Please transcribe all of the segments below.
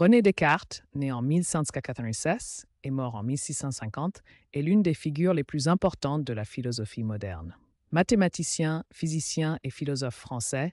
René Descartes, né en 1596 et mort en 1650, est l'une des figures les plus importantes de la philosophie moderne. Mathématicien, physicien et philosophe français,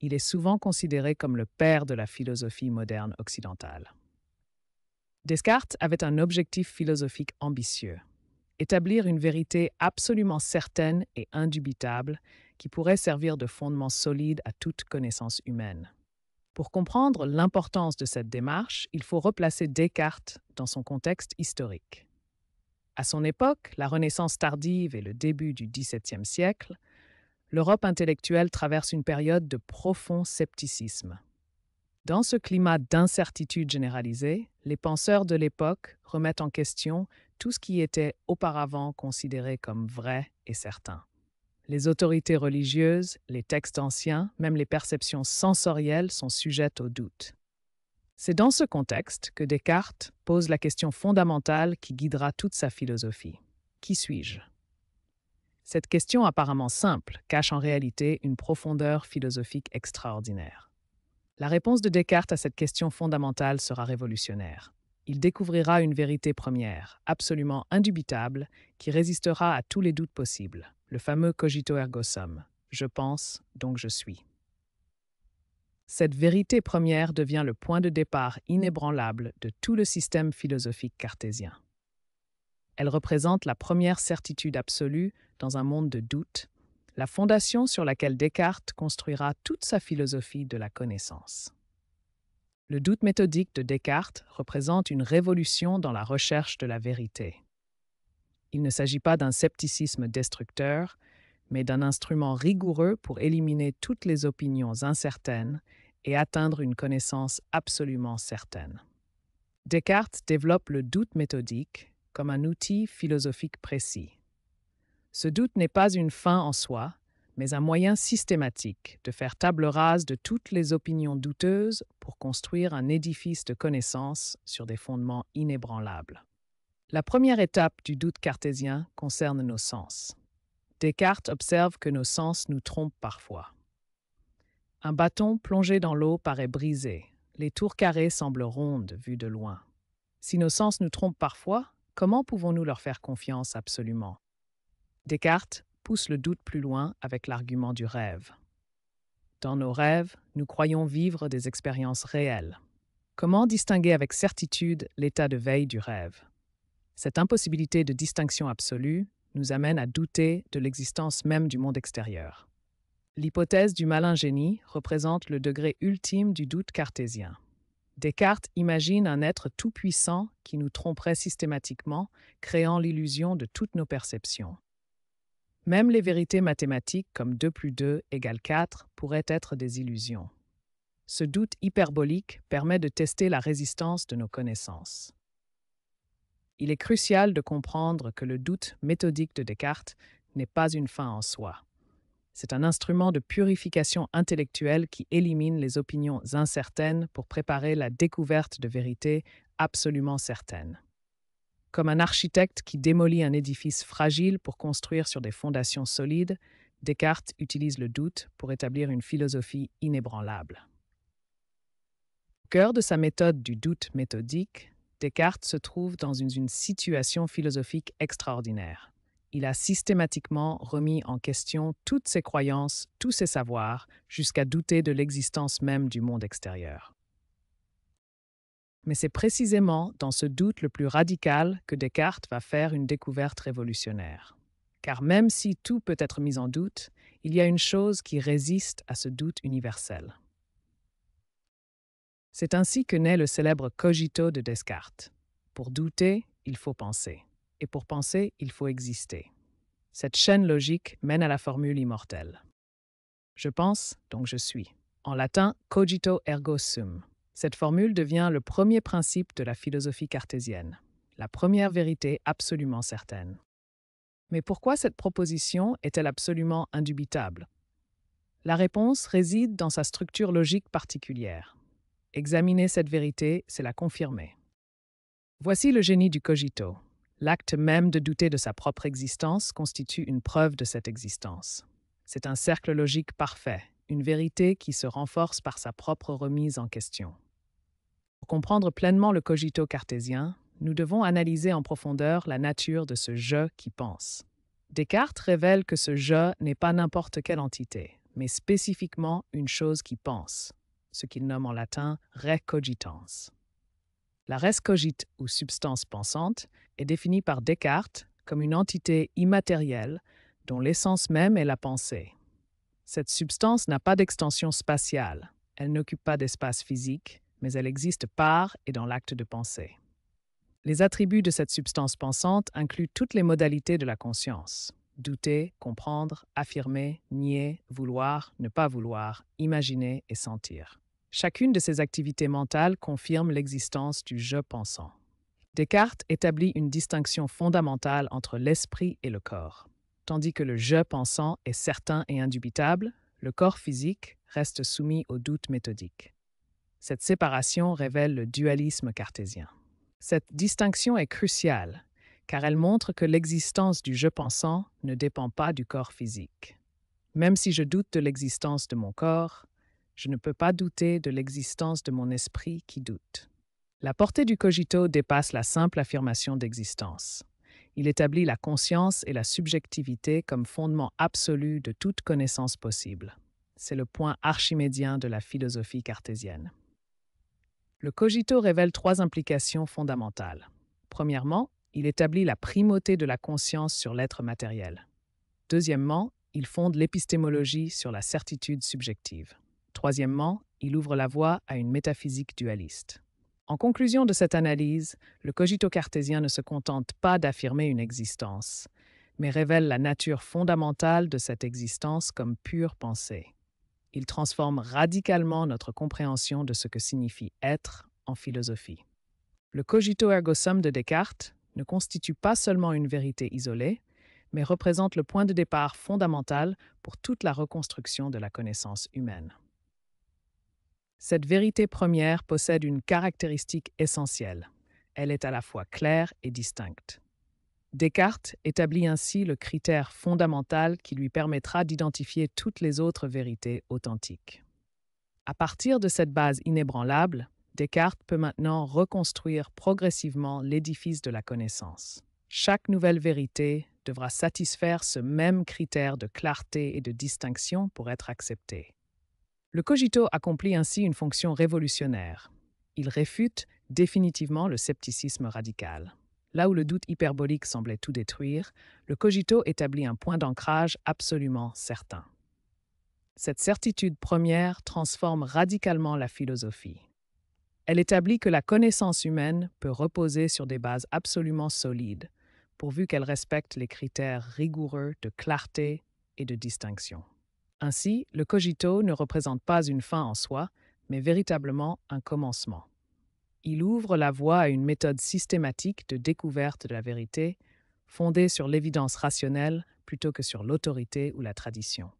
il est souvent considéré comme le père de la philosophie moderne occidentale. Descartes avait un objectif philosophique ambitieux: établir une vérité absolument certaine et indubitable qui pourrait servir de fondement solide à toute connaissance humaine. Pour comprendre l'importance de cette démarche, il faut replacer Descartes dans son contexte historique. À son époque, la Renaissance tardive et le début du XVIIe siècle, l'Europe intellectuelle traverse une période de profond scepticisme. Dans ce climat d'incertitude généralisée, les penseurs de l'époque remettent en question tout ce qui était auparavant considéré comme vrai et certain. Les autorités religieuses, les textes anciens, même les perceptions sensorielles sont sujettes au doute. C'est dans ce contexte que Descartes pose la question fondamentale qui guidera toute sa philosophie. Qui suis-je? Cette question apparemment simple cache en réalité une profondeur philosophique extraordinaire. La réponse de Descartes à cette question fondamentale sera révolutionnaire. Il découvrira une vérité première, absolument indubitable, qui résistera à tous les doutes possibles, le fameux cogito ergo sum. Je pense, donc je suis. Cette vérité première devient le point de départ inébranlable de tout le système philosophique cartésien. Elle représente la première certitude absolue dans un monde de doute, la fondation sur laquelle Descartes construira toute sa philosophie de la connaissance. Le doute méthodique de Descartes représente une révolution dans la recherche de la vérité. Il ne s'agit pas d'un scepticisme destructeur, mais d'un instrument rigoureux pour éliminer toutes les opinions incertaines et atteindre une connaissance absolument certaine. Descartes développe le doute méthodique comme un outil philosophique précis. Ce doute n'est pas une fin en soi, mais un moyen systématique de faire table rase de toutes les opinions douteuses pour construire un édifice de connaissances sur des fondements inébranlables. La première étape du doute cartésien concerne nos sens. Descartes observe que nos sens nous trompent parfois. Un bâton plongé dans l'eau paraît brisé. Les tours carrées semblent rondes vues de loin. Si nos sens nous trompent parfois, comment pouvons-nous leur faire confiance absolument? Descartes pousse le doute plus loin avec l'argument du rêve. Dans nos rêves, nous croyons vivre des expériences réelles. Comment distinguer avec certitude l'état de veille du rêve? Cette impossibilité de distinction absolue nous amène à douter de l'existence même du monde extérieur. L'hypothèse du malin génie représente le degré ultime du doute cartésien. Descartes imagine un être tout-puissant qui nous tromperait systématiquement, créant l'illusion de toutes nos perceptions. Même les vérités mathématiques comme 2 plus 2 égale 4 pourraient être des illusions. Ce doute hyperbolique permet de tester la résistance de nos connaissances. Il est crucial de comprendre que le doute méthodique de Descartes n'est pas une fin en soi. C'est un instrument de purification intellectuelle qui élimine les opinions incertaines pour préparer la découverte de vérités absolument certaines. Comme un architecte qui démolit un édifice fragile pour construire sur des fondations solides, Descartes utilise le doute pour établir une philosophie inébranlable. Au cœur de sa méthode du doute méthodique, Descartes se trouve dans une situation philosophique extraordinaire. Il a systématiquement remis en question toutes ses croyances, tous ses savoirs, jusqu'à douter de l'existence même du monde extérieur. Mais c'est précisément dans ce doute le plus radical que Descartes va faire une découverte révolutionnaire. Car même si tout peut être mis en doute, il y a une chose qui résiste à ce doute universel. C'est ainsi que naît le célèbre cogito de Descartes. Pour douter, il faut penser. Et pour penser, il faut exister. Cette chaîne logique mène à la formule immortelle. Je pense, donc je suis. En latin, cogito ergo sum. Cette formule devient le premier principe de la philosophie cartésienne, la première vérité absolument certaine. Mais pourquoi cette proposition est-elle absolument indubitable? La réponse réside dans sa structure logique particulière. Examiner cette vérité, c'est la confirmer. Voici le génie du cogito. L'acte même de douter de sa propre existence constitue une preuve de cette existence. C'est un cercle logique parfait, une vérité qui se renforce par sa propre remise en question. Pour comprendre pleinement le cogito cartésien, nous devons analyser en profondeur la nature de ce je qui pense. Descartes révèle que ce je n'est pas n'importe quelle entité, mais spécifiquement une chose qui pense, ce qu'il nomme en latin res cogitans. La res cogite ou substance pensante est définie par Descartes comme une entité immatérielle dont l'essence même est la pensée. Cette substance n'a pas d'extension spatiale, elle n'occupe pas d'espace physique, mais elle existe par et dans l'acte de penser. Les attributs de cette substance pensante incluent toutes les modalités de la conscience: douter, comprendre, affirmer, nier, vouloir, ne pas vouloir, imaginer et sentir. Chacune de ces activités mentales confirme l'existence du je pensant. Descartes établit une distinction fondamentale entre l'esprit et le corps. Tandis que le je pensant est certain et indubitable, le corps physique reste soumis au doute méthodique. Cette séparation révèle le dualisme cartésien. Cette distinction est cruciale, car elle montre que l'existence du je pensant ne dépend pas du corps physique. Même si je doute de l'existence de mon corps, je ne peux pas douter de l'existence de mon esprit qui doute. La portée du cogito dépasse la simple affirmation d'existence. Il établit la conscience et la subjectivité comme fondement absolu de toute connaissance possible. C'est le point archimédien de la philosophie cartésienne. Le cogito révèle trois implications fondamentales. Premièrement, il établit la primauté de la conscience sur l'être matériel. Deuxièmement, il fonde l'épistémologie sur la certitude subjective. Troisièmement, il ouvre la voie à une métaphysique dualiste. En conclusion de cette analyse, le cogito cartésien ne se contente pas d'affirmer une existence, mais révèle la nature fondamentale de cette existence comme pure pensée. Il transforme radicalement notre compréhension de ce que signifie être en philosophie. Le cogito ergo sum de Descartes ne constitue pas seulement une vérité isolée, mais représente le point de départ fondamental pour toute la reconstruction de la connaissance humaine. Cette vérité première possède une caractéristique essentielle. Elle est à la fois claire et distincte. Descartes établit ainsi le critère fondamental qui lui permettra d'identifier toutes les autres vérités authentiques. À partir de cette base inébranlable, Descartes peut maintenant reconstruire progressivement l'édifice de la connaissance. Chaque nouvelle vérité devra satisfaire ce même critère de clarté et de distinction pour être acceptée. Le cogito accomplit ainsi une fonction révolutionnaire. Il réfute définitivement le scepticisme radical. Là où le doute hyperbolique semblait tout détruire, le cogito établit un point d'ancrage absolument certain. Cette certitude première transforme radicalement la philosophie. Elle établit que la connaissance humaine peut reposer sur des bases absolument solides, pourvu qu'elle respecte les critères rigoureux de clarté et de distinction. Ainsi, le cogito ne représente pas une fin en soi, mais véritablement un commencement. Il ouvre la voie à une méthode systématique de découverte de la vérité, fondée sur l'évidence rationnelle plutôt que sur l'autorité ou la tradition.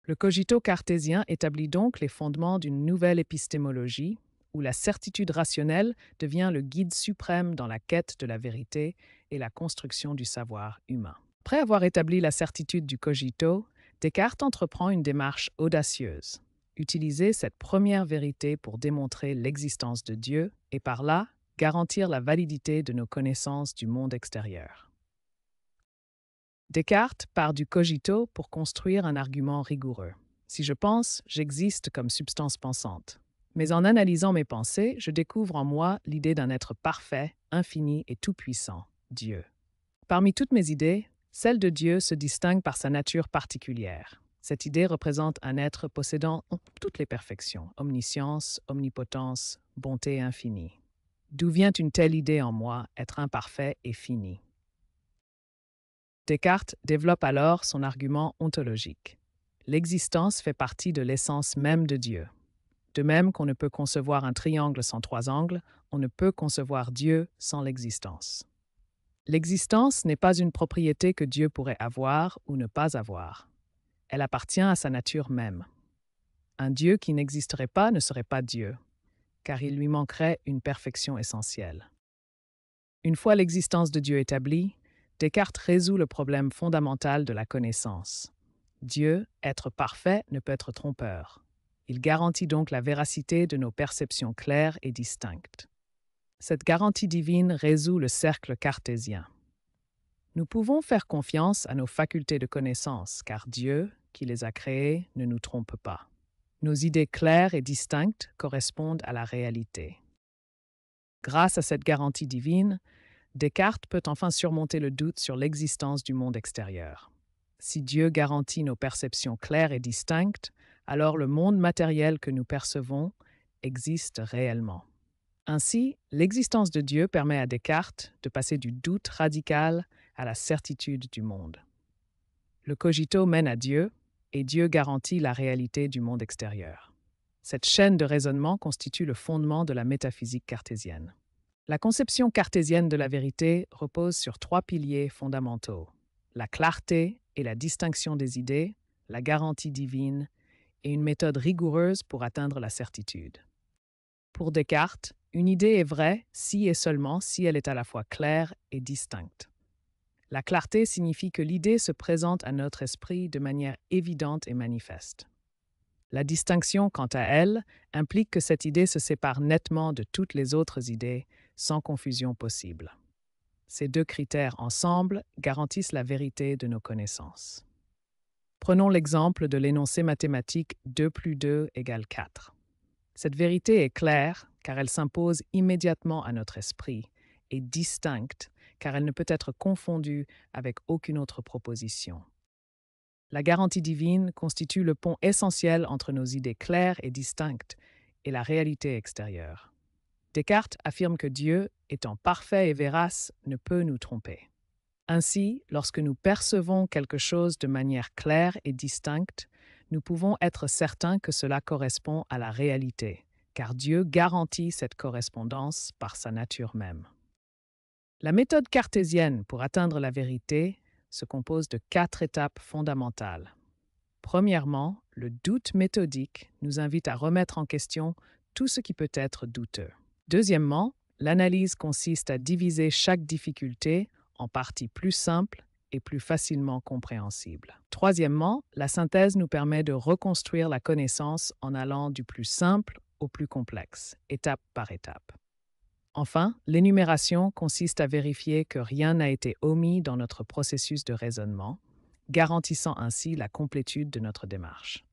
Le cogito cartésien établit donc les fondements d'une nouvelle épistémologie, où la certitude rationnelle devient le guide suprême dans la quête de la vérité et la construction du savoir humain. Après avoir établi la certitude du cogito, Descartes entreprend une démarche audacieuse: utiliser cette première vérité pour démontrer l'existence de Dieu et par là garantir la validité de nos connaissances du monde extérieur. Descartes part du cogito pour construire un argument rigoureux. Si je pense, j'existe comme substance pensante. Mais en analysant mes pensées, je découvre en moi l'idée d'un être parfait, infini et tout-puissant, Dieu. Parmi toutes mes idées, celle de Dieu se distingue par sa nature particulière. Cette idée représente un être possédant toutes les perfections: omniscience, omnipotence, bonté infinie. D'où vient une telle idée en moi, être imparfait et fini? Descartes développe alors son argument ontologique. L'existence fait partie de l'essence même de Dieu. De même qu'on ne peut concevoir un triangle sans trois angles, on ne peut concevoir Dieu sans l'existence. L'existence n'est pas une propriété que Dieu pourrait avoir ou ne pas avoir. Elle appartient à sa nature même. Un Dieu qui n'existerait pas ne serait pas Dieu, car il lui manquerait une perfection essentielle. Une fois l'existence de Dieu établie, Descartes résout le problème fondamental de la connaissance. Dieu, être parfait, ne peut être trompeur. Il garantit donc la véracité de nos perceptions claires et distinctes. Cette garantie divine résout le cercle cartésien. Nous pouvons faire confiance à nos facultés de connaissance, car Dieu, qui les a créées, ne nous trompe pas. Nos idées claires et distinctes correspondent à la réalité. Grâce à cette garantie divine, Descartes peut enfin surmonter le doute sur l'existence du monde extérieur. Si Dieu garantit nos perceptions claires et distinctes, alors le monde matériel que nous percevons existe réellement. Ainsi, l'existence de Dieu permet à Descartes de passer du doute radical à la certitude du monde. Le cogito mène à Dieu, et Dieu garantit la réalité du monde extérieur. Cette chaîne de raisonnement constitue le fondement de la métaphysique cartésienne. La conception cartésienne de la vérité repose sur 3 piliers fondamentaux: la clarté et la distinction des idées, la garantie divine et une méthode rigoureuse pour atteindre la certitude. Pour Descartes, une idée est vraie si et seulement si elle est à la fois claire et distincte. La clarté signifie que l'idée se présente à notre esprit de manière évidente et manifeste. La distinction, quant à elle, implique que cette idée se sépare nettement de toutes les autres idées, sans confusion possible. Ces 2 critères ensemble garantissent la vérité de nos connaissances. Prenons l'exemple de l'énoncé mathématique 2 plus 2 égale 4. Cette vérité est claire car elle s'impose immédiatement à notre esprit et distincte car elle ne peut être confondue avec aucune autre proposition. La garantie divine constitue le pont essentiel entre nos idées claires et distinctes et la réalité extérieure. Descartes affirme que Dieu, étant parfait et vérace, ne peut nous tromper. Ainsi, lorsque nous percevons quelque chose de manière claire et distincte, nous pouvons être certains que cela correspond à la réalité, car Dieu garantit cette correspondance par sa nature même. La méthode cartésienne pour atteindre la vérité se compose de 4 étapes fondamentales. Premièrement, le doute méthodique nous invite à remettre en question tout ce qui peut être douteux. Deuxièmement, l'analyse consiste à diviser chaque difficulté en parties plus simples et plus facilement compréhensibles. Troisièmement, la synthèse nous permet de reconstruire la connaissance en allant du plus simple au plus complexe, étape par étape. Enfin, l'énumération consiste à vérifier que rien n'a été omis dans notre processus de raisonnement, garantissant ainsi la complétude de notre démarche.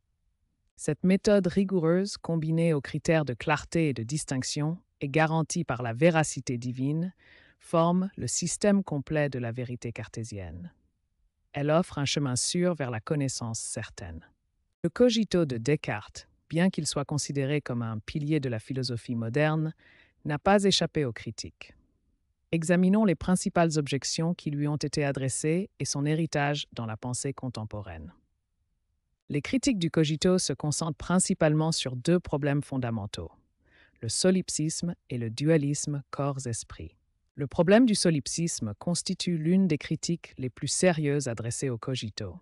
Cette méthode rigoureuse, combinée aux critères de clarté et de distinction, et garantie par la véracité divine, forme le système complet de la vérité cartésienne. Elle offre un chemin sûr vers la connaissance certaine. Le cogito de Descartes, bien qu'il soit considéré comme un pilier de la philosophie moderne, n'a pas échappé aux critiques. Examinons les principales objections qui lui ont été adressées et son héritage dans la pensée contemporaine. Les critiques du cogito se concentrent principalement sur 2 problèmes fondamentaux: le solipsisme et le dualisme corps-esprit. Le problème du solipsisme constitue l'une des critiques les plus sérieuses adressées au cogito.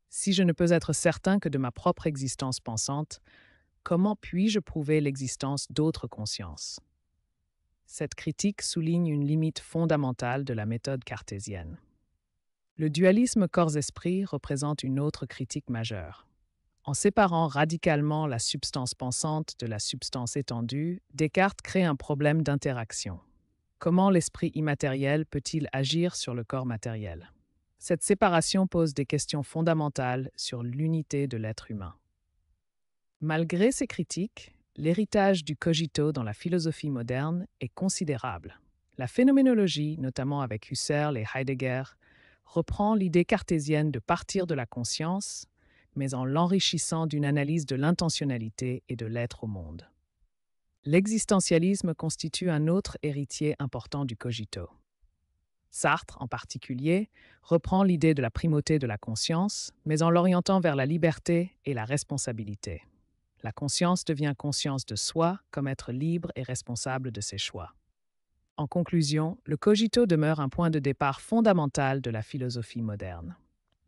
Si je ne peux être certain que de ma propre existence pensante, comment puis-je prouver l'existence d'autres consciences? Cette critique souligne une limite fondamentale de la méthode cartésienne. Le dualisme corps-esprit représente une autre critique majeure. En séparant radicalement la substance pensante de la substance étendue, Descartes crée un problème d'interaction. Comment l'esprit immatériel peut-il agir sur le corps matériel? Cette séparation pose des questions fondamentales sur l'unité de l'être humain. Malgré ces critiques, l'héritage du cogito dans la philosophie moderne est considérable. La phénoménologie, notamment avec Husserl et Heidegger, reprend l'idée cartésienne de partir de la conscience, mais en l'enrichissant d'une analyse de l'intentionnalité et de l'être au monde. L'existentialisme constitue un autre héritier important du cogito. Sartre, en particulier, reprend l'idée de la primauté de la conscience, mais en l'orientant vers la liberté et la responsabilité. La conscience devient conscience de soi comme être libre et responsable de ses choix. En conclusion, le cogito demeure un point de départ fondamental de la philosophie moderne.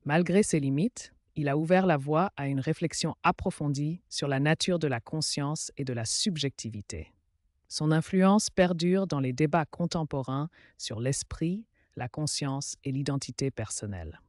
Malgré ses limites, il a ouvert la voie à une réflexion approfondie sur la nature de la conscience et de la subjectivité. Son influence perdure dans les débats contemporains sur l'esprit, la conscience et l'identité personnelle.